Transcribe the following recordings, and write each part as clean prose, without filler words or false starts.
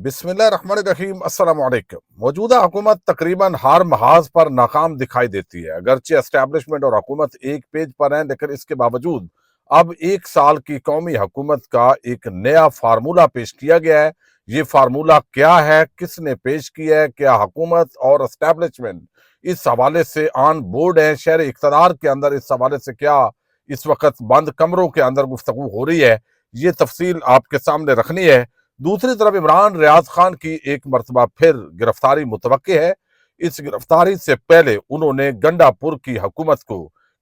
बिस्मिल्लाहिर्रहमानिर्रहीम अस्सलाम वालेकुम। मौजूदा हुकूमत तकरीबन हर महाज पर नाकाम दिखाई देती है। अगरचे एस्टेब्लिशमेंट और हुकूमत एक पेज पर है, लेकिन इसके बावजूद अब 1 साल की कौमी हुकूमत का एक नया फार्मूला पेश किया गया है। ये फार्मूला क्या है, किसने पेश किया है, क्या हुकूमत और एस्टेब्लिशमेंट इस हवाले से ऑन बोर्ड है, शहर इक़्तिदार के अंदर इस हवाले से क्या इस वक्त बंद कमरों के अंदर गुफ्तगू हो रही है, ये तफसील आपके सामने रखनी है। दूसरी तरफ इमरान रियाज खान की एक मरतबा फिर गिरफ्तारी मुतवक्के है। इस गिरफ्तारी से पहले उन्होंने गंडापुर की हुकूमत को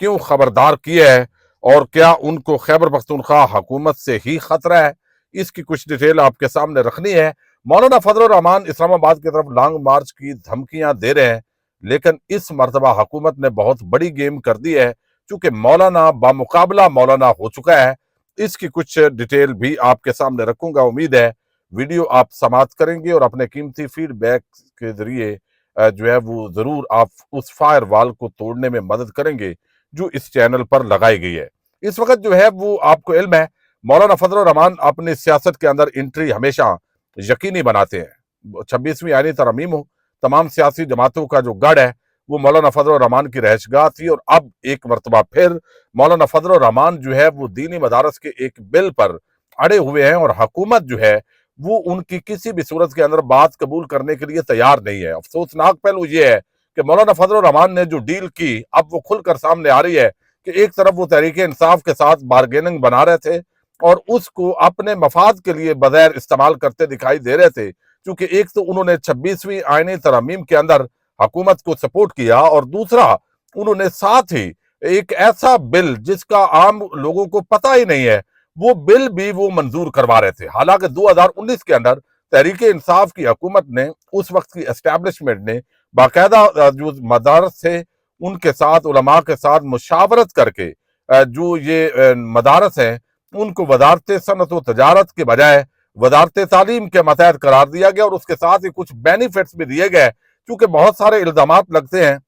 क्यों खबरदार किया है और क्या उनको खैबर पख्तूनख्वा हुकूमत से ही खतरा है, इसकी कुछ डिटेल आपके सामने रखनी है। मौलाना फजल रहमान इस्लामाबाद की तरफ लॉन्ग मार्च की धमकियां दे रहे हैं, लेकिन इस मरतबा हुकूमत ने बहुत बड़ी गेम कर दी है, चूंकि मौलाना बामुकाबला मौलाना हो चुका है। इसकी कुछ डिटेल भी आपके सामने रखूंगा। उम्मीद है वीडियो आप समाप्त करेंगे और अपने कीमती फीडबैक के जरिए जो है वो जरूर आप उस फायर वॉल को तोड़ने में मदद करेंगे जो इस चैनल पर लगाई गई है। इस वक्त जो है वो आपको इल्म है, मौलाना फजल रहमान अपनी सियासत के अंदर एंट्री हमेशा यकीनी बनाते हैं। 26वीं आईनी तरमीम हो, तमाम सियासी जमातों का जो गढ़ है वो मौलाना फजल रहमान की रहशगाह थी, और अब एक मरतबा फिर मौलाना फजल रहमान जो है वो दीनी मदारस के एक बिल पर अड़े हुए हैं, और हुकूमत जो है वो उनकी किसी भी सूरत के अंदर बात कबूल करने के लिए तैयार नहीं है। अफसोसनाक पहलू ये है कि मौलाना फजल रहमान ने जो डील की अब वो खुलकर सामने आ रही है कि एक तरफ वो तहरीक इंसाफ के साथ बारगेनिंग बना रहे थे और उसको अपने मफाद के लिए बगैर इस्तेमाल करते दिखाई दे रहे थे, क्योंकि एक तो उन्होंने 26वीं आईनी तरमीम के अंदर हुकूमत को सपोर्ट किया, और दूसरा उन्होंने साथ ही एक ऐसा बिल जिसका आम लोगों को पता ही नहीं है वो बिल भी वो मंजूर करवा रहे थे। हालांकि 2019 के अंदर तहरीक इंसाफ की हुकूमत ने, उस वक्त की एस्टेब्लिशमेंट ने बाकायदा जो मदारस थे उनके साथ उलमा के साथ मुशावरत करके जो ये मदारस हैं उनको वजारत सनत व तजारत के बजाय वजारत तालीम के मतहत करार दिया गया, और उसके साथ ही कुछ बेनिफिट्स भी दिए गए। क्योंकि बहुत सारे इल्जामात लगते हैं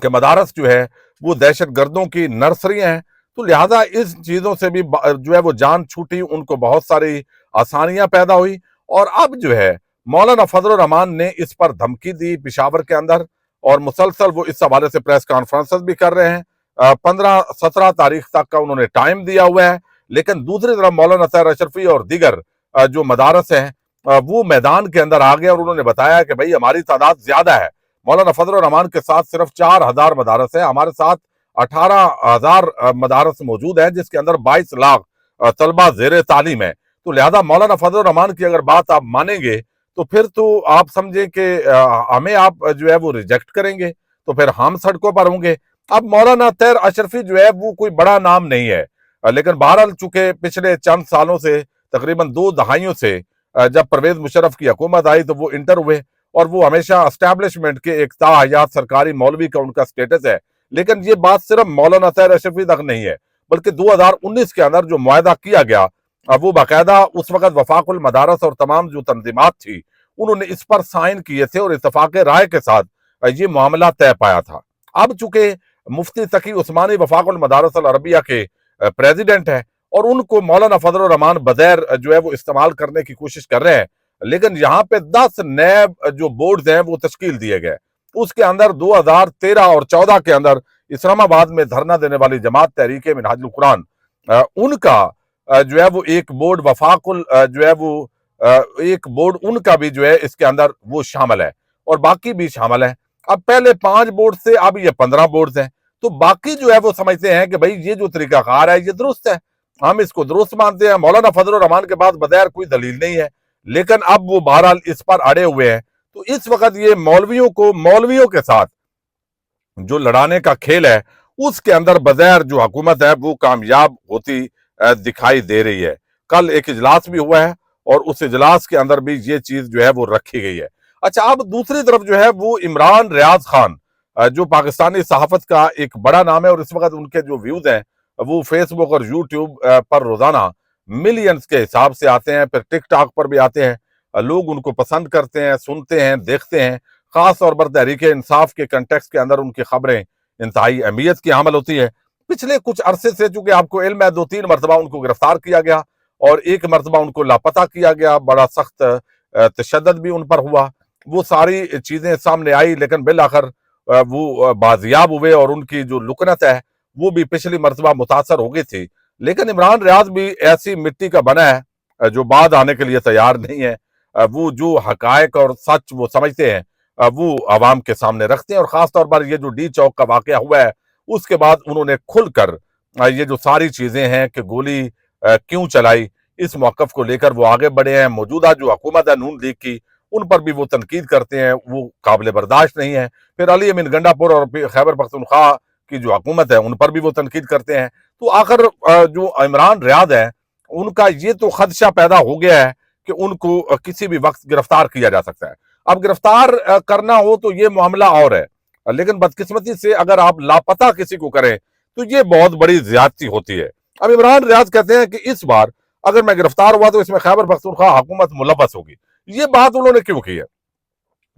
कि मदारस जो है वो दहशत गर्दों की नर्सरियां हैं, तो लिहाजा इस चीजों से भी जो है वो जान छूटी, उनको बहुत सारी आसानियां पैदा हुई। और अब जो है मौलाना फजल रहमान ने इस पर धमकी दी पिशावर के अंदर, और मुसलसल वो इस हवाले से प्रेस कॉन्फ्रेंसेस भी कर रहे हैं। 15-17 तारीख तक का उन्होंने टाइम दिया हुआ है। लेकिन दूसरी तरफ मौलाना तैयब अशरफी और दीगर जो मदारस हैं वो मैदान के अंदर आ गए, और उन्होंने बताया कि भाई हमारी तादाद ज्यादा है। मौलाना फजल रहमान के साथ सिर्फ 4000 मदारस है, हमारे साथ 18,000 मदारस मौजूद हैं, जिसके अंदर 22 लाख तलबा जेर तालीम है। तो लिहाजा मौलाना फजल रहमान की अगर बात आप मानेंगे तो फिर तो आप समझें कि हमें आप जो है वो रिजेक्ट करेंगे, तो फिर हम सड़कों पर होंगे। अब मौलाना तैयब अशरफी जो है वो कोई बड़ा नाम नहीं है, लेकिन बहरहाल चूंकि पिछले चंद सालों से तकरीबन 2 दहाइयों से जब परवेज मुशर्रफ की हुकूमत आई तो वो इंटर हुए, और वो हमेशा एस्टेब्लिशमेंट के एक ताहयात सरकारी मौलवी का उनका स्टेटस है। लेकिन ये बात सिर्फ मौलाना तैयब अशरफी तक नहीं है, बल्कि 2019 के अंदर जो मुआहदा किया गया वो बाकायदा उस वक्त वफाकुल मदारस और तमाम जो तंजीमात थी उन्होंने इस पर साइन किए थे, और इत्तफाक राय के साथ ये मामला तय पाया था। अब चूंकि मुफ्ती तकी उस्मानी वफाकुल मदारस अल अरबिया के प्रेसिडेंट है, और उनको मौलाना फजल रहमान बगैर जो है वो इस्तेमाल करने की कोशिश कर रहे हैं, लेकिन यहाँ पे 10 नए जो बोर्ड हैं वो तश्कील दिए गए। उसके अंदर 2013 और 14 के अंदर इस्लामाबाद में धरना देने वाली जमात तहरीक मिनहाजुल कुरान उनका जो है वो एक बोर्ड वफाकुल जो है वो एक बोर्ड उनका भी जो है इसके अंदर वो शामिल है, और बाकी भी शामिल है। अब पहले 5 बोर्ड से अब ये 15 बोर्ड हैं, तो बाकी जो है वो समझते हैं कि भाई ये जो तरीकाकार है ये दुरुस्त है, हम इसको दुरुस्त मानते हैं। मौलाना फजल रहमान के पास बगैर कोई दलील नहीं है, लेकिन अब वो बहरहाल इस पर अड़े हुए हैं। तो इस वक्त ये मौलवियों के साथ जो लड़ाने का खेल है उसके अंदर बगैर जो हुकूमत है वो कामयाब होती दिखाई दे रही है। कल एक इजलास भी हुआ है, और उस इजलास के अंदर भी ये चीज जो है वो रखी गई है। अच्छा, अब दूसरी तरफ जो है वो इमरान रियाज खान जो पाकिस्तानी सहाफत का एक बड़ा नाम है, और इस वक्त उनके जो व्यूज हैं वो फेसबुक और यूट्यूब पर रोजाना मिलियंस के हिसाब से आते हैं, फिर टिकटॉक पर भी आते हैं। लोग उनको पसंद करते हैं, सुनते हैं, देखते हैं। खास तौर पर तहरीक इंसाफ के कंटेक्स्ट के अंदर उनकी खबरें इंतहाई अहमियत की हामिल होती है। पिछले कुछ अरसे से चूंकि आपको इल्म है 2-3 मरतबा उनको गिरफ्तार किया गया और एक मरतबा उनको लापता किया गया बड़ा सख्त तशद्दुद भी उन पर हुआ, वो सारी चीजें सामने आई, लेकिन बिल आखिर वो बाजियाब हुए और उनकी जो लुकनत है वो भी पिछली मरतबा मुतासर हो गई थी। लेकिन इमरान रियाज भी ऐसी मिट्टी का बना है जो बाद आने के लिए तैयार नहीं है। वो जो हकायक और सच वो समझते हैं वो आवाम के सामने रखते हैं, और खास तौर पर ये जो डी चौक का वाकया हुआ है उसके बाद उन्होंने खुलकर ये जो सारी चीजें हैं कि गोली क्यों चलाई, इस मौकफ को लेकर वो आगे बढ़े हैं। मौजूदा जो हुकूमत है नून लीग की, उन पर भी वो तनकीद करते हैं, वो काबिल बर्दाश्त नहीं है। फिर अली अमीन गंडापुर और खैबर पख्तूनख्वा की जो हुकूमत है उन पर भी वो तनकीद करते हैं। तो आखिर जो इमरान रियाज है उनका ये तो खदशा पैदा हो गया है कि उनको किसी भी वक्त गिरफ्तार किया जा सकता है। अब गिरफ्तार करना हो तो ये मामला और है, लेकिन बदकिस्मती से अगर आप लापता किसी को करें तो ये बहुत बड़ी ज्यादती होती है। अब इमरान रियाज कहते हैं कि इस बार अगर मैं गिरफ्तार हुआ तो इसमें खैबर पख्तूनख्वा हुकूमत मुलव्वस होगी। ये बात उन्होंने क्यों की है?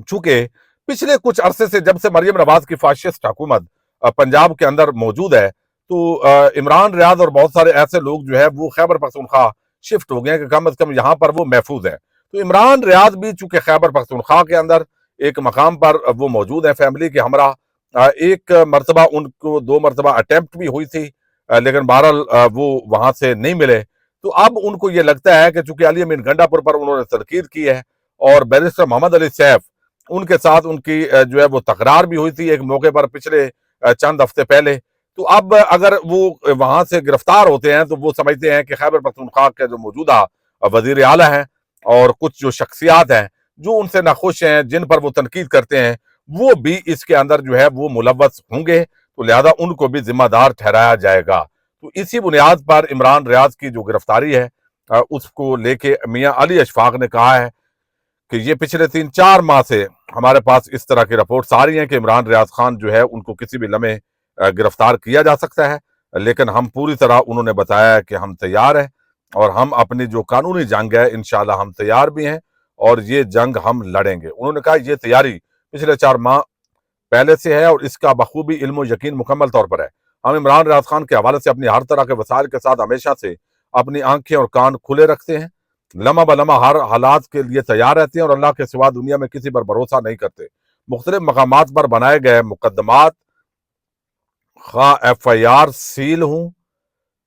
चूंकि पिछले कुछ अरसे से जब से मरियम नवाज की फाशिस्ट हुकूमत पंजाब के अंदर मौजूद है, तो इमरान रियाज और बहुत सारे ऐसे लोग जो है वो खैबर पख्तूनख्वा शिफ्ट हो गए हैं कि कम अज कम यहाँ पर वो महफूज है। तो इमरान रियाज भी चूंकि खैबर पख्तूनख्वा के अंदर एक मकाम पर वो मौजूद है फैमिली के हमरा, एक मरतबा उनको 2 मरतबा अटेम्प्ट भी हुई थी, लेकिन बहरहाल वो वहां से नहीं मिले। तो अब उनको ये लगता है कि चूंकि अली अमीन गंडापुर पर उन्होंने तनकीद की है और बैरिस्टर मोहम्मद अली सैफ उनके साथ उनकी जो है वो तकरार भी हुई थी एक मौके पर पिछले चंद हफ्ते पहले, तो अब अगर वो वहां से गिरफ्तार होते हैं तो वो समझते हैं कि खैबर पख्तूनख्वा के जो मौजूदा वजीर आला हैं और कुछ जो शख्सियात हैं जो उनसे नाखुश हैं, जिन पर वो तनकीद करते हैं, वो भी इसके अंदर जो है वो मुलव्वस होंगे, तो लिहाजा उनको भी जिम्मेदार ठहराया जाएगा। तो इसी बुनियाद पर इमरान रियाज की जो गिरफ्तारी है उसको लेके मियां अली अशफाक ने कहा है कि ये पिछले 3-4 माह से हमारे पास इस तरह की रिपोर्ट्स आ रही हैं कि इमरान रियाज खान जो है उनको किसी भी लम्हे गिरफ्तार किया जा सकता है, लेकिन हम पूरी तरह उन्होंने बताया है कि हम तैयार हैं और हम अपनी जो कानूनी जंग है इंशाल्लाह हम तैयार भी हैं और ये जंग हम लड़ेंगे। उन्होंने कहा ये तैयारी पिछले 4 माह पहले से है और इसका बखूबी इल्म और यकीन मुकम्मल तौर पर है। हम इमरान रियाज खान के हवाले से अपनी हर तरह के वसाइल के साथ हमेशा से अपनी आंखें और कान खुले रखते हैं, लम्हा ब लम्हा हर हालात के लिए तैयार रहते हैं और अल्लाह के सिवा दुनिया में किसी पर भरोसा नहीं करते। मुख्तलिफ मकामात पर बनाए गए मुकदमात खा FIR सील हूं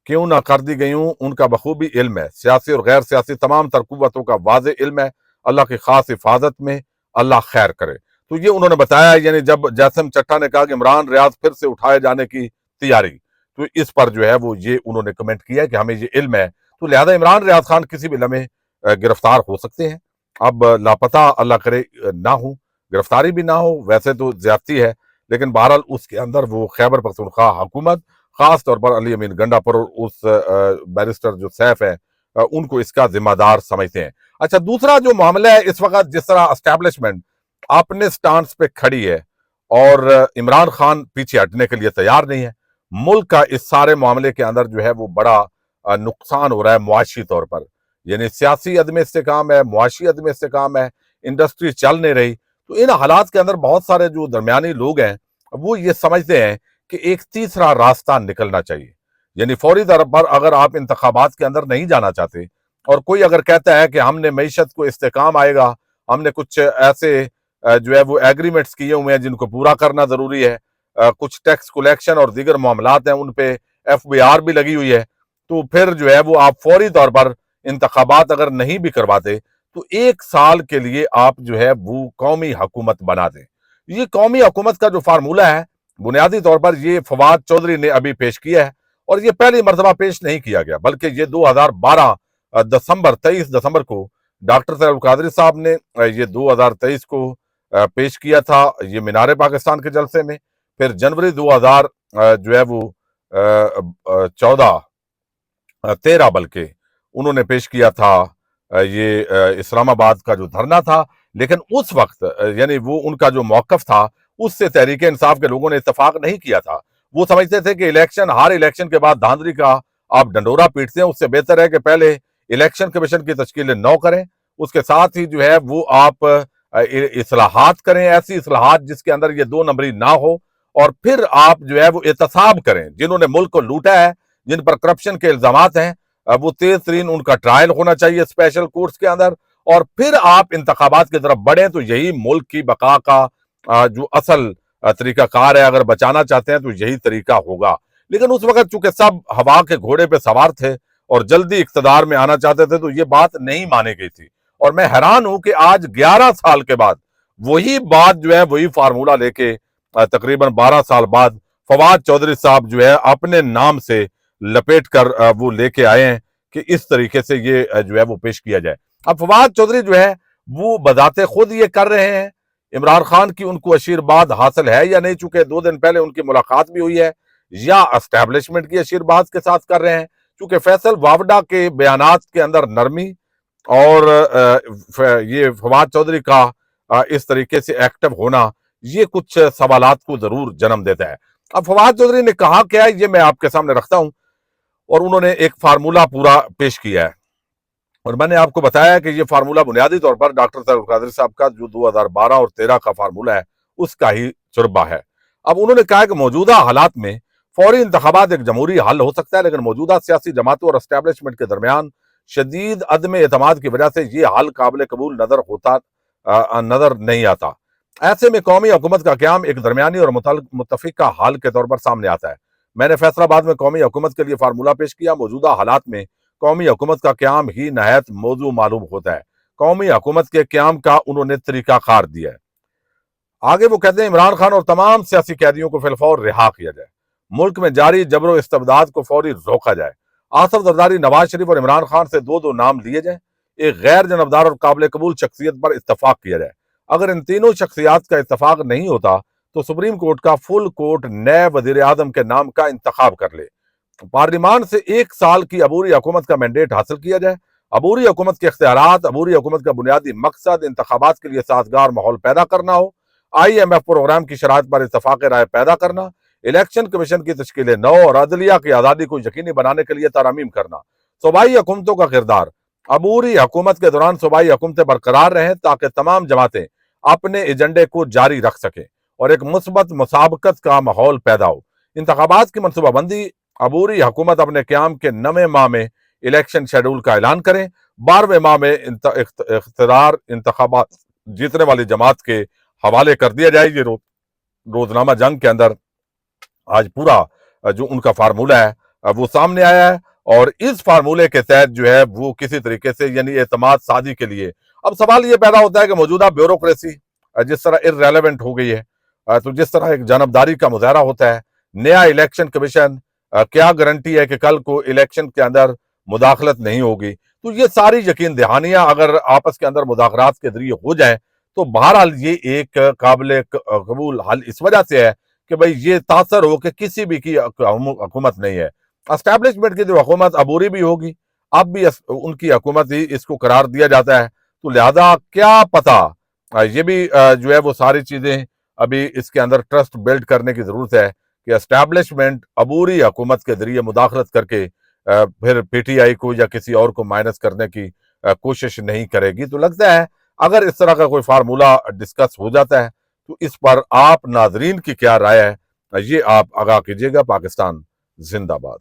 क्यों ना कर दी गई हूं, उनका बखूबी इल्म है। सियासी और गैर सियासी तमाम तरकुवतों का वाज़े इल्म है। अल्लाह की खास हिफाजत में अल्लाह खैर करे। तो ये उन्होंने बताया, यानी जब जैसम चट्टा ने कहा कि इमरान रियाज फिर से उठाए जाने की तैयारी, तो इस पर जो है वो ये उन्होंने कमेंट किया कि हमें ये इल्म है, तो लिहाजा इमरान रियाज खान किसी भी लम्हे गिरफ्तार हो सकते हैं। अब लापता अल्लाह करे ना हो, गिरफ्तारी भी ना हो, वैसे तो ज्यादती है, लेकिन बहरहाल उसके अंदर वो खैबर पख्तूनख्वा हुकूमत खास तौर पर अली अमीन गंडापुर और उस बैरिस्टर जो सैफ है उनको इसका जिम्मेदार समझते हैं। अच्छा, दूसरा जो मामला है इस वक्त जिस तरह एस्टैब्लिशमेंट अपने स्टांस पे खड़ी है और इमरान खान पीछे हटने के लिए तैयार नहीं है, मुल्क का इस सारे मामले के अंदर जो है वो बड़ा नुकसान हो रहा है मुआशी तौर पर, यानी सियासी अदम इस्तेकाम है, मुआशी अदम इस्तेकाम है, इंडस्ट्री चल नहीं रही। तो इन हालात के अंदर बहुत सारे जो दरमियानी लोग हैं वो ये समझते हैं कि एक तीसरा रास्ता निकलना चाहिए, यानी फौरी तौर पर अगर आप इंतखाबात के अंदर नहीं जाना चाहते और कोई अगर कहता है कि हमने मईशत को इस्तेकाम आएगा, हमने कुछ ऐसे जो है वो एग्रीमेंट्स किए हुए हैं जिनको पूरा करना जरूरी है, कुछ टैक्स कलेक्शन और दीगर मामलात हैं उन पे FBR भी लगी हुई है, तो फिर जो है वो आप फौरी तौर पर इंतखाबात अगर नहीं भी करवाते तो 1 साल के लिए आप जो है वो कौमी हुकूमत बना दें। ये कौमी हुकूमत का जो फार्मूला है बुनियादी तौर पर ये फवाद चौधरी ने अभी पेश किया है और ये पहली मरतबा पेश नहीं किया गया, बल्कि ये 2012 23 दिसंबर को डॉक्टर सैयद कादरी साहब ने ये 2023 को पेश किया था ये मीनार पाकिस्तान के जलसे में। फिर जनवरी 2000 जो है वो 13 बल्कि उन्होंने पेश किया था ये इस्लामाबाद का जो धरना था, लेकिन उस वक्त यानी वो उनका जो मौकफ था उससे तहरीक इंसाफ के लोगों ने इत्तेफाक नहीं किया था। वो समझते थे कि इलेक्शन, हर इलेक्शन के बाद धांधली का आप डंडोरा पीटते हैं, उससे बेहतर है कि पहले इलेक्शन कमीशन की तश्कील 9 करें, उसके साथ ही जो है वो आप इस्लाहात करें, ऐसी इस्लाहात जिसके अंदर ये 2 नंबरी ना हो, और फिर आप जो है वो एहतसाब करें जिन्होंने मुल्क को लूटा है, जिन पर करप्शन के इल्जामात हैं, वो तेज तरीन उनका ट्रायल होना चाहिए स्पेशल कोर्ट्स के अंदर اور پھر آپ انتخابات کی طرف بڑھیں تو یہی ملک کی بقا کا جو اصل طریقہ کار ہے. اگر بچانا چاہتے ہیں تو یہی طریقہ ہوگا. لیکن اس وقت چونکہ سب ہوا کے گھوڑے پہ سوار تھے اور جلدی اقتدار میں آنا چاہتے تھے تو یہ بات نہیں مانی گئی تھی. اور میں حیران ہوں کہ آج 11 سال کے بعد وہی بات جو ہے وہی فارمولہ لے کے تقریباً 12 سال بعد فواد چودھری صاحب جو ہے اپنے نام سے لپیٹ کر وہ لے کے آئے ہیں کہ اس طریقے سے یہ جو ہے وہ پیش کیا جائے. اب فواد چودھری جو ہے وہ بذات خود یہ کر رہے ہیں. عمران خان کی ان کو آشیرواد حاصل ہے یا نہیں, چونکہ 2 دن پہلے ان کی ملاقات بھی ہوئی ہے, یا اسٹیبلشمنٹ کی آشیرواد کے ساتھ کر رہے ہیں. چونکہ فیصل واوڈا کے بیانات کے اندر نرمی اور یہ فواد چودھری کا اس طریقے سے ایکٹیو ہونا یہ کچھ سوالات کو ضرور جنم دیتا ہے. اب فواد چودھری نے کہا کیا ہے یہ میں آپ کے سامنے رکھتا ہوں, اور انہوں نے ایک فارمولہ پورا پیش کیا ہے. اور میں نے آپ کو بتایا کہ یہ فارمولہ بنیادی طور پر ڈاکٹر طارق القادری صاحب کا جو 2012 اور 13 کا فارمولہ ہے اس کا ہی چربہ ہے. اب انہوں نے کہا کہ موجودہ حالات میں فوری انتخابات ایک جمہوری حل ہو سکتا ہے, لیکن موجودہ سیاسی جماعتوں اور اسٹیبلشمنٹ کے درمیان شدید عدم اعتماد کی وجہ سے یہ حل قابل قبول نظر نہیں آتا. ایسے میں قومی حکومت کا قیام ایک درمیانی اور متفقہ حل کے طور پر سامنے آتا ہے. میں نے فیصل آباد میں قومی حکومت کے لیے فارمولہ پیش کیا. موجودہ حالات میں قومی حکومت کا قیام ہی نہایت موضوع معلوم ہوتا ہے. قومی حکومت کے قیام کا انہوں نے طریقہ کار دیا ہے. آگے وہ کہتے ہیں عمران خان اور تمام سیاسی قیدیوں کو فی الفور رہا کیا جائے. ملک میں جاری جبر و استبداد کو فوری روکا جائے. آصف زرداری, نواز شریف اور عمران خان سے 2 نام لیے جائیں. ایک غیر جانبدار اور قابل قبول شخصیت پر اتفاق کیا جائے. اگر ان تینوں شخصیات کا اتفاق نہیں ہوتا تو سپریم کورٹ کا فل کورٹ نئے وزیر اعظم کے نام کا انتخاب کر لے. پارلیمان سے 1 سال کی عبوری حکومت کا مینڈیٹ حاصل کیا جائے. عبوری حکومت کے اختیارات, عبوری حکومت کا بنیادی مقصد انتخابات کے لیے سازگار ماحول پیدا کرنا ہو. IMF پروگرام کی شرائط پر اتفاق رائے پیدا کرنا. الیکشن کمیشن کی تشکیل نو اور عدلیہ کی آزادی کو یقینی بنانے کے لیے ترامیم کرنا. صوبائی حکومتوں کا کردار. عبوری حکومت کے دوران صوبائی حکومتیں برقرار رہیں تاکہ تمام جماعتیں اپنے ایجنڈے کو جاری رکھ سکیں اور ایک مثبت مسابقت کا ماحول پیدا ہو. انتخابات کی منصوبہ بندی. عبوری حکومت اپنے قیام کے 9ویں ماہ میں الیکشن شیڈول کا اعلان کریں. 12ویں ماہ میں اقتدار انتخابات جیتنے والی جماعت کے حوالے کر دیا جائے. یہ روزنامہ جنگ کے اندر آج پورا جو ان کا فارمولہ ہے وہ سامنے آیا ہے, اور اس فارمولے کے تحت جو ہے وہ کسی طریقے سے یعنی اعتماد سازی کے لیے اب سوال یہ پیدا ہوتا ہے کہ موجودہ بیوروکریسی جس طرح ارریلیونٹ ہو گئی ہے, تو جس طرح ایک جانبداری کا مظاہرہ ہوتا ہے, نیا الیکشن کمیشن, کیا گارنٹی ہے کہ کل کو الیکشن کے اندر مداخلت نہیں ہوگی. تو یہ ساری یقین دہانیاں اگر آپس کے اندر مذاکرات کے ذریعے ہو جائیں تو بہرحال یہ ایک قابل قبول حل اس وجہ سے ہے کہ بھئی یہ تاثر ہو کہ کسی بھی کی حکومت نہیں ہے. اسٹیبلشمنٹ کی جو حکومت عبوری بھی ہوگی, اب بھی ان کی حکومت ہی اس کو قرار دیا جاتا ہے. تو لہذا کیا پتہ یہ بھی جو ہے وہ ساری چیزیں ابھی اس کے اندر ٹرسٹ بلڈ کرنے کی ضرورت ہے کہ اسٹیبلشمنٹ عبوری حکومت کے ذریعے مداخلت کر کے پھر PTI کو یا کسی اور کو مائنس کرنے کی کوشش نہیں کرے گی. تو لگتا ہے اگر اس طرح کا کوئی فارمولہ ڈسکس ہو جاتا ہے تو اس پر آپ ناظرین کی کیا رائے ہے یہ آپ آگاہ کیجیے گا. پاکستان زندہ باد.